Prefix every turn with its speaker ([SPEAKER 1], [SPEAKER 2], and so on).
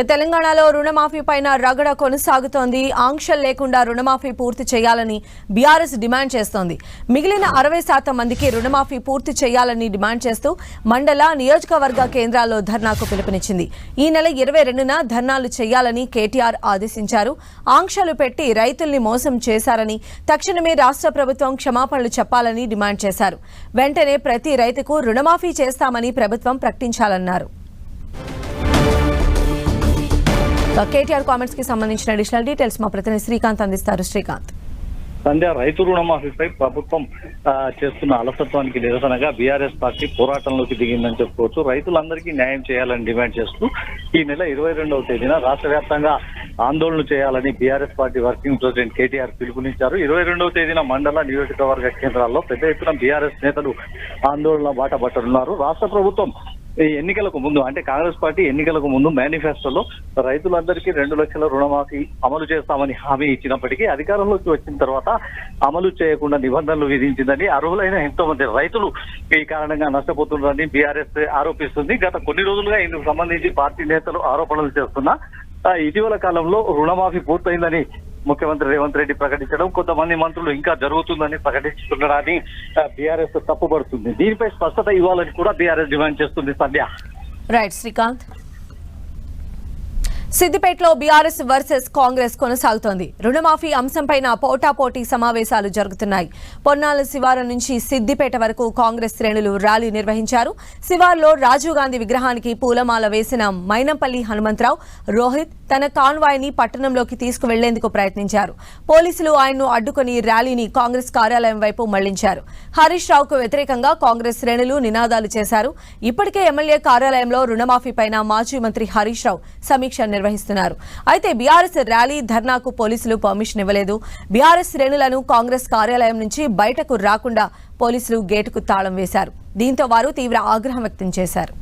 [SPEAKER 1] తెలంగాణలో రుణమాఫీ పైన రగడ కొనసాగుతోంది. ఆంక్షలు లేకుండా రుణమాఫీ పూర్తి చేయాలని బీఆర్ఎస్ డిమాండ్ చేస్తోంది. మిగిలిన 60% మందికి రుణమాఫీ పూర్తి చేయాలని డిమాండ్ చేస్తూ మండల నియోజకవర్గ కేంద్రాల్లో ధర్నాకు పిలుపునిచ్చింది. ఈ నెల 22న ధర్నాలు చేయాలని కేటీఆర్ ఆదేశించారు. ఆంక్షలు పెట్టి రైతుల్ని మోసం చేశారని, తక్షణమే రాష్ట్ర ప్రభుత్వం క్షమాపణలు చెప్పాలని డిమాండ్ చేశారు. వెంటనే ప్రతి రైతుకు రుణమాఫీ చేస్తామని ప్రభుత్వం ప్రకటించాలన్నారు. కేటీఆర్ కామెంట్స్ కి సంబంధించిన అడిషనల్ డీటెయిల్స్ మా ప్రతినిధి శ్రీకాంత్ అందిస్తారు. శ్రీకాంత్.
[SPEAKER 2] సంధ్య, రైతు రుణమాఫీపై ప్రభుత్వం చేస్తున్న అలసత్వానికి నిరసనగా బీఆర్ఎస్ పార్టీ పోరాటంలోకి దిగిందని చెప్పుకోవచ్చు. రైతులందరికీ న్యాయం చేయాలని డిమాండ్ చేస్తూ ఈ నెల 22వ తేదీన రాష్ట్ర వ్యాప్తంగా ఆందోళన చేయాలని BRS party working president KTR పిలుపునిచ్చారు. 22వ తేదీన మండల నియోజకవర్గ కేంద్రాల్లో పెద్ద ఎత్తున బీఆర్ఎస్ నేతలు ఆందోళన బాట పట్టనున్నారు. రాష్ట్ర ప్రభుత్వం ఈ ఎన్నికలకు ముందు, అంటే కాంగ్రెస్ పార్టీ ఎన్నికలకు ముందు మేనిఫెస్టోలో రైతులందరికీ 2 లక్షల రుణమాఫీ అమలు చేస్తామని హామీ ఇచ్చినప్పటికీ అధికారంలోకి వచ్చిన తర్వాత అమలు చేయకుండా నిబంధనలు విధించిందని, అర్హులైన ఎంతో మంది రైతులు ఈ కారణంగా నష్టపోతున్నారని బీఆర్ఎస్ ఆరోపిస్తుంది. గత కొన్ని రోజులుగా ఇందుకు సంబంధించి పార్టీ నేతలు ఆరోపణలు చేస్తున్నా ఇటీవల కాలంలో రుణమాఫీ పూర్తయిందని ముఖ్యమంత్రి రేవంత్ రెడ్డి ప్రకటించడం, కొంతమంది మంత్రులు ఇంకా జరుగుతుందని ప్రకటిస్తున్నారని బీఆర్ఎస్ తప్పుపడుతుంది. దీనిపై స్పష్టత ఇవ్వాలని కూడా బీఆర్ఎస్ డిమాండ్ చేస్తుంది. సంధ్య.
[SPEAKER 1] రైట్ శ్రీకాంత్. సిద్దిపేటలో బీఆర్ఎస్ వర్సెస్ కాంగ్రెస్ కొనసాగుతోంది. రుణమాఫీ అంశంపైన పోటాపోటీ సమావేశాలు జరుగుతున్నాయి. పొన్నాల శివారు నుంచి సిద్దిపేట వరకు కాంగ్రెస్ శ్రేణులు ర్యాలీ నిర్వహించారు. శివార్లో రాజీవ్ గాంధీ విగ్రహానికి పూలమాల వేసిన మైనంపల్లి హనుమంతరావు రోహిత్ తన కాన్వాయ్ ని పట్టణంలోకి తీసుకువెళ్లేందుకు ప్రయత్నించారు. పోలీసులు ఆయన్ను అడ్డుకుని ర్యాలీని కాంగ్రెస్ కార్యాలయం వైపు మళ్లించారు. హరీష్ రావుకు వ్యతిరేకంగా కాంగ్రెస్ శ్రేణులు నినాదాలు చేశారు. ఇప్పటికే ఎమ్మెల్యే కార్యాలయంలో రుణమాఫీపైన మాజీ మంత్రి హరీష్ రావు సమీక్ష నిర్వహిస్తున్నారు. అయితే బీఆర్ఎస్ ర్యాలీ ధర్నాకు పోలీసులు పర్మిషన్ ఇవ్వలేదు. బీఆర్ఎస్ శ్రేణులను కాంగ్రెస్ కార్యాలయం నుంచి బయటకు రాకుండా పోలీసులు గేటుకు తాళం వేశారు. దీంతో వారు తీవ్ర ఆగ్రహం వ్యక్తం చేశారు.